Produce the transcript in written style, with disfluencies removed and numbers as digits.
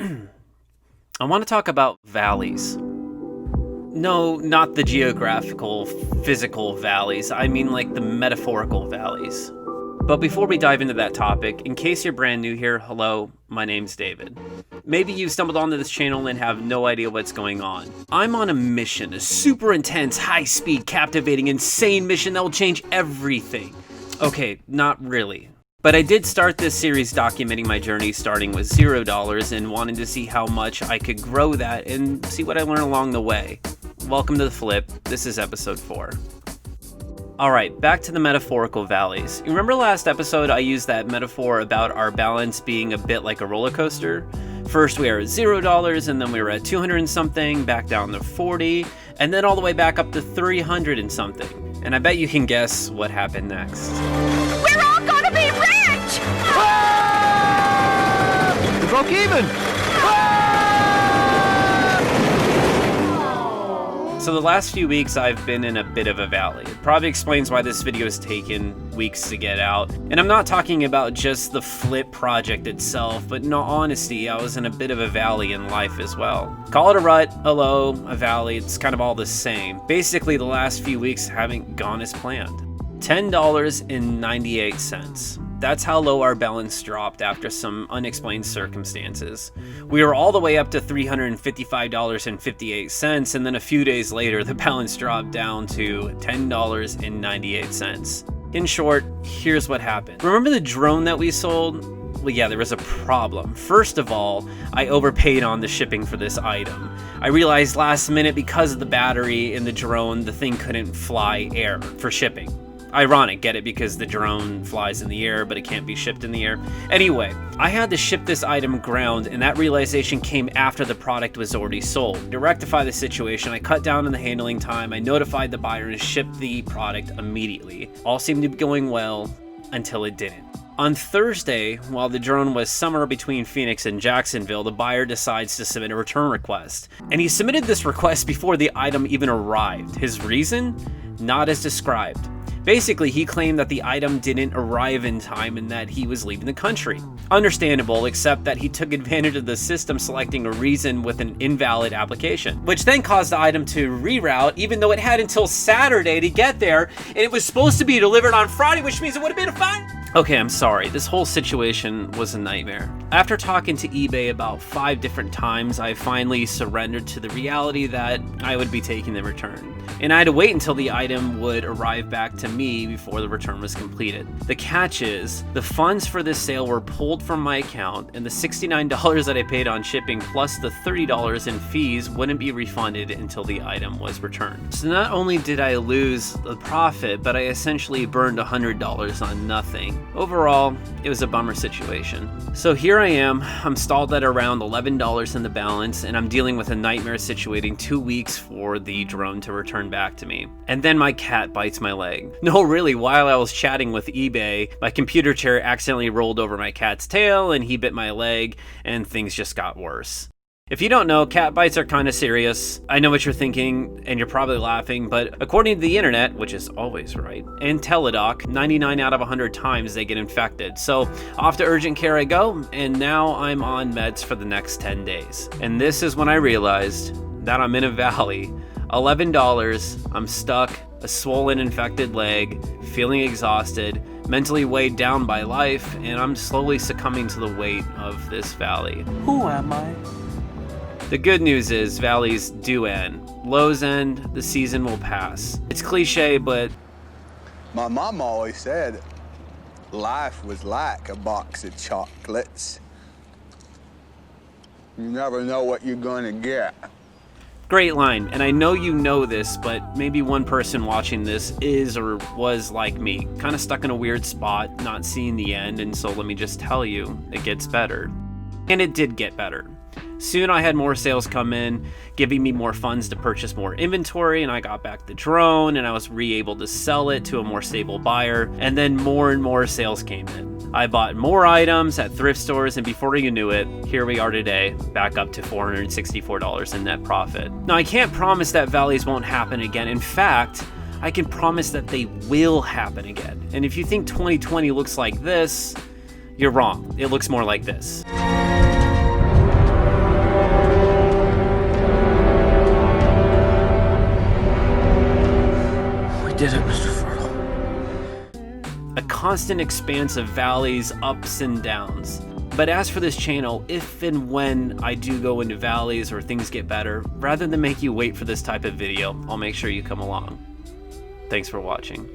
I want to talk about valleys. No, not the geographical, physical valleys. I mean like the metaphorical valleys. But before we dive into that topic, in case you're brand new here, hello, my name's David. Maybe you stumbled onto this channel and have no idea what's going on. I'm on a mission, a super intense, high-speed, captivating, insane mission that will change everything. Okay, not really. But I did start this series documenting my journey starting with $0 and wanting to see how much I could grow that and see what I learned along the way. Welcome to The Flip. This is episode 4. Alright, back to the metaphorical valleys. You remember last episode I used that metaphor about our balance being a bit like a roller coaster? First we were at $0 and then we were at 200 and something, back down to 40, and then all the way back up to 300 and something. And I bet you can guess what happened next. We're all gonna be rich! Ah! We broke even! So the last few weeks I've been in a bit of a valley. It probably explains why this video has taken weeks to get out. And I'm not talking about just the Flip project itself, but in all honesty, I was in a bit of a valley in life as well. Call it a rut, hello, a valley, it's kind of all the same. Basically, the last few weeks haven't gone as planned. $10.98. That's how low our balance dropped after some unexplained circumstances. We were all the way up to $355.58, and then a few days later, the balance dropped down to $10.98. In short, here's what happened. Remember the drone that we sold? Well, yeah, there was a problem. First of all, I overpaid on the shipping for this item. I realized last minute because of the battery in the drone, the thing couldn't fly air for shipping. Ironic, get it? Because the drone flies in the air, but it can't be shipped in the air. Anyway, I had to ship this item ground, and that realization came after the product was already sold. To rectify the situation, I cut down on the handling time, I notified the buyer and shipped the product immediately. All seemed to be going well until it didn't. On Thursday, while the drone was somewhere between Phoenix and Jacksonville, the buyer decides to submit a return request. And he submitted this request before the item even arrived. His reason? Not as described. Basically, he claimed that the item didn't arrive in time and that he was leaving the country. Understandable, except that he took advantage of the system selecting a reason with an invalid application, which then caused the item to reroute even though it had until Saturday to get there, and it was supposed to be delivered on Friday, which means it would have been fine. Okay, I'm sorry. This whole situation was a nightmare. After talking to eBay about 5 different times, I finally surrendered to the reality that I would be taking the return. And I had to wait until the item would arrive back to me before the return was completed. The catch is, the funds for this sale were pulled from my account, and the $69 that I paid on shipping plus the $30 in fees wouldn't be refunded until the item was returned. So not only did I lose the profit, but I essentially burned $100 on nothing. Overall, it was a bummer situation. So here I am, I'm stalled at around $11 in the balance, and I'm dealing with a nightmare situating 2 weeks for the drone to return back to me. And then my cat bites my leg. No, really, while I was chatting with eBay, my computer chair accidentally rolled over my cat's tail, and he bit my leg, and things just got worse. If you don't know, cat bites are kind of serious. I know what you're thinking, and you're probably laughing, but according to the internet, which is always right, and Teladoc, 99 out of 100 times they get infected. So off to urgent care I go, and now I'm on meds for the next 10 days. And this is when I realized that I'm in a valley. $11, I'm stuck, a swollen infected leg, feeling exhausted, mentally weighed down by life, and I'm slowly succumbing to the weight of this valley. Who am I? The good news is valleys do end. Lows end, the season will pass. It's cliche, but My mom always said life was like a box of chocolates. You never know what you're gonna get. great line. And I know you know this, but maybe one person watching this is or was like me, kind of stuck in a weird spot, not seeing the end, and so let me just tell you, it gets better. And it did get better. Soon I had more sales come in, giving me more funds to purchase more inventory, and I got back the drone, and I was able to sell it to a more stable buyer, and then more and more sales came in. I bought more items at thrift stores, and before you knew it, here we are today, back up to $464 in net profit. Now, I can't promise that valleys won't happen again. In fact, I can promise that they will happen again. And if you think 2020 looks like this, you're wrong. It looks more like this. did it, Mr. Fertile. A constant expanse of valleys, ups and downs. But as for this channel, if and when I do go into valleys or things get better, rather than make you wait for this type of video, I'll make sure you come along. Thanks for watching.